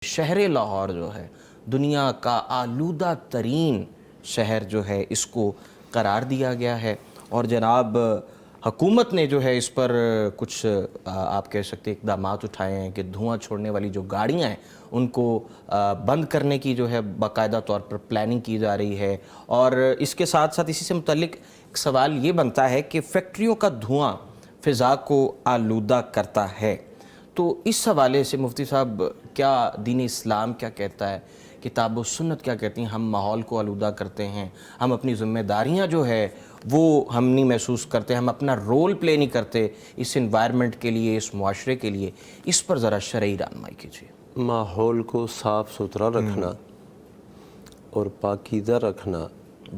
شہر لاہور جو ہے دنیا کا آلودہ ترین شہر جو ہے اس کو قرار دیا گیا ہے، اور جناب حکومت نے جو ہے اس پر کچھ آپ کہہ سکتے اقدامات اٹھائے ہیں کہ دھواں چھوڑنے والی جو گاڑیاں ہیں ان کو بند کرنے کی جو ہے باقاعدہ طور پر پلاننگ کی جا رہی ہے۔ اور اس کے ساتھ ساتھ اسی سے متعلق ایک سوال یہ بنتا ہے کہ فیکٹریوں کا دھواں فضا کو آلودہ کرتا ہے، تو اس حوالے سے مفتی صاحب کیا دین اسلام کیا کہتا ہے، کتاب و سنت کیا کہتی ہیں؟ ہم ماحول کو آلودہ کرتے ہیں، ہم اپنی ذمہ داریاں جو ہے وہ ہم نہیں محسوس کرتے، ہم اپنا رول پلے نہیں کرتے اس انوائرمنٹ کے لیے، اس معاشرے کے لیے، اس پر ذرا شرعی رہنمائی کیجیے۔ ماحول کو صاف ستھرا رکھنا اور پاکیزہ رکھنا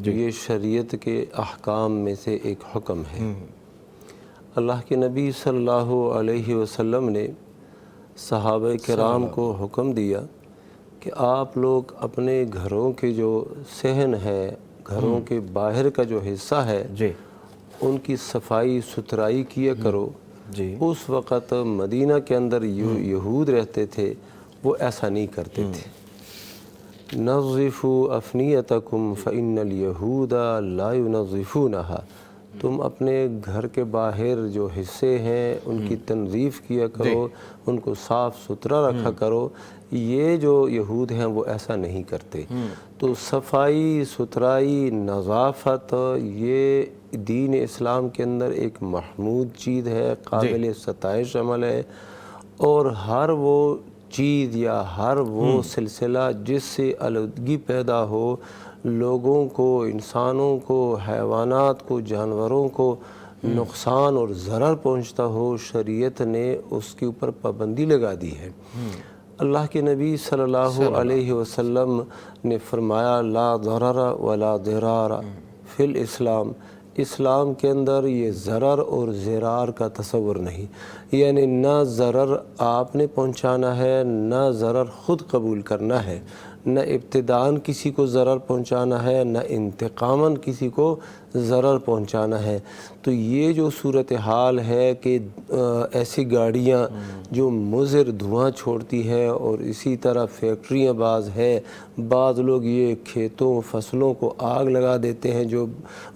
یہ شریعت کے احکام میں سے ایک حکم ہے۔ اللہ کے نبی صلی اللہ علیہ وسلم نے صحابہ کرام کو حکم دیا کہ آپ لوگ اپنے گھروں کے جو صحن ہے، گھروں کے باہر کا جو حصہ ہے ان کی صفائی ستھرائی کیا کرو۔ اس وقت مدینہ کے اندر یہود رہتے تھے، وہ ایسا نہیں کرتے تھے۔ نظفوا افنیتکم فإن اليہود لا ينظفونها، تم اپنے گھر کے باہر جو حصے ہیں ان کی تنظیف کیا کرو، ان کو صاف ستھرا رکھا کرو۔ یہ جو یہود ہیں وہ ایسا نہیں کرتے۔ تو صفائی ستھرائی نظافت یہ دین اسلام کے اندر ایک محمود چیز ہے، قابل ستائش عمل ہے، اور ہر وہ چیز یا ہر وہ سلسلہ جس سے آلودگی پیدا ہو، لوگوں کو، انسانوں کو، حیوانات کو، جانوروں کو نقصان اور ضرر پہنچتا ہو، شریعت نے اس کے اوپر پابندی لگا دی ہے۔ اللہ کے نبی صلی اللہ علیہ وسلم نے فرمایا لا ضرر ولا ضرار فی الاسلام، اسلام کے اندر یہ ضرر اور ضرار کا تصور نہیں، یعنی نہ ضرر آپ نے پہنچانا ہے، نہ ضرر خود قبول کرنا ہے، نہ ابتداءً کسی کو ضرر پہنچانا ہے، نہ انتقاماً کسی کو ضرر پہنچانا ہے۔ تو یہ جو صورتحال ہے کہ ایسی گاڑیاں جو مضر دھواں چھوڑتی ہے، اور اسی طرح فیکٹریاں بعض لوگ یہ کھیتوں فصلوں کو آگ لگا دیتے ہیں جو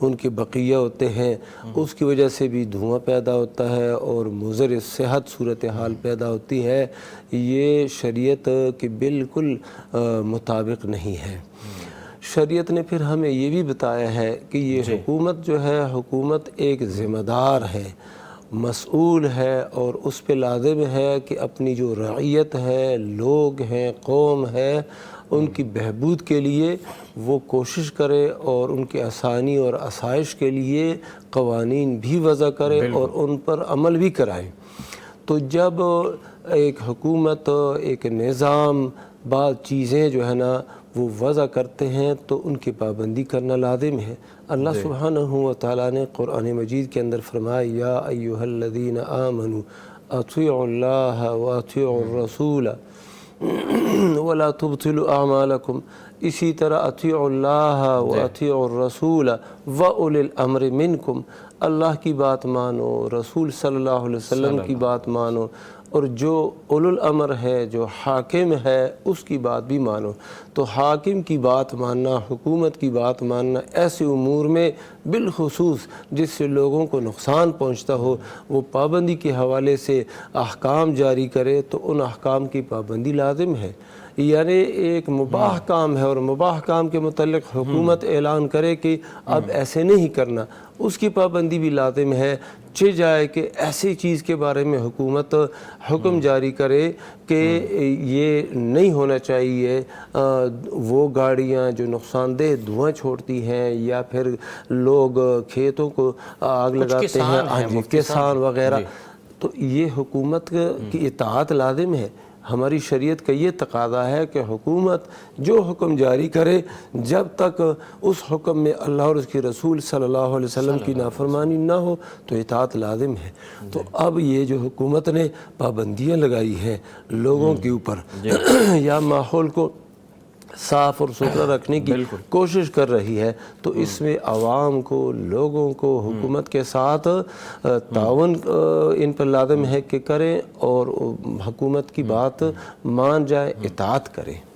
ان کے بقیہ ہوتے ہیں، اس کی وجہ سے بھی دھواں پیدا ہوتا ہے اور مضر صحت صورتحال پیدا ہوتی ہے۔ یہ شریعت کے بالکل مطابق نہیں ہے۔ شریعت نے پھر ہمیں یہ بھی بتایا ہے کہ یہ حکومت جو ہے، حکومت ایک ذمہ دار ہے، مسئول ہے، اور اس پہ لازم ہے کہ اپنی جو رعیت ہے، لوگ ہیں، قوم ہے، ان کی بہبود کے لیے وہ کوشش کرے اور ان کے آسانی اور آسائش کے لیے قوانین بھی وضع کرے اور ان پر عمل بھی کرائے۔ تو جب ایک حکومت، ایک نظام بعض چیزیں جو ہے نا وہ وضع کرتے ہیں تو ان کی پابندی کرنا لازم ہے۔ اللہ سبحانہ و تعالیٰ نے قرآن مجید کے اندر فرمایا یا ایہا الذین آمنوا اطیعوا اللہ واطیعوا الرسول ولا تبطلوا اعمالکم، اسی طرح اطیعوا اللہ واطیعوا الرسول واولی الامر منکم، اللہ کی بات مانو، رسول صلی اللہ علیہ وسلم کی بات مانو، اور جو اولو الامر ہے، جو حاکم ہے، اس کی بات بھی مانو۔ تو حاکم کی بات ماننا، حکومت کی بات ماننا ایسے امور میں بالخصوص جس سے لوگوں کو نقصان پہنچتا ہو، وہ پابندی کے حوالے سے احکام جاری کرے تو ان احکام کی پابندی لازم ہے۔ یعنی ایک مباح کام ہے اور مباح کام کے متعلق حکومت اعلان کرے کہ اب ایسے نہیں کرنا، اس کی پابندی بھی لازم ہے۔ جائے کہ ایسی چیز کے بارے میں حکومت حکم جاری کرے کہ یہ نہیں ہونا چاہیے، وہ گاڑیاں جو نقصان دہ دھواں چھوڑتی ہیں، یا پھر لوگ کھیتوں کو آگ لگاتے ہیں، کسان وغیرہ، تو یہ حکومت کی اطاعت لازم ہے۔ ہماری شریعت کا یہ تقاضا ہے کہ حکومت جو حکم جاری کرے، جب تک اس حکم میں اللہ اور اس کی رسول صلی اللہ علیہ وسلم کی نافرمانی نہ ہو تو اطاعت لازم ہے۔ تو اب یہ جو حکومت نے پابندیاں لگائی ہیں لوگوں کے اوپر یا ماحول کو صاف اور ستھرا رکھنے کی کوشش کر رہی ہے، تو اس میں عوام کو، لوگوں کو حکومت کے ساتھ تعاون ان پر لازم ہے کہ کریں، اور حکومت کی بات مان جائے، اطاعت کریں۔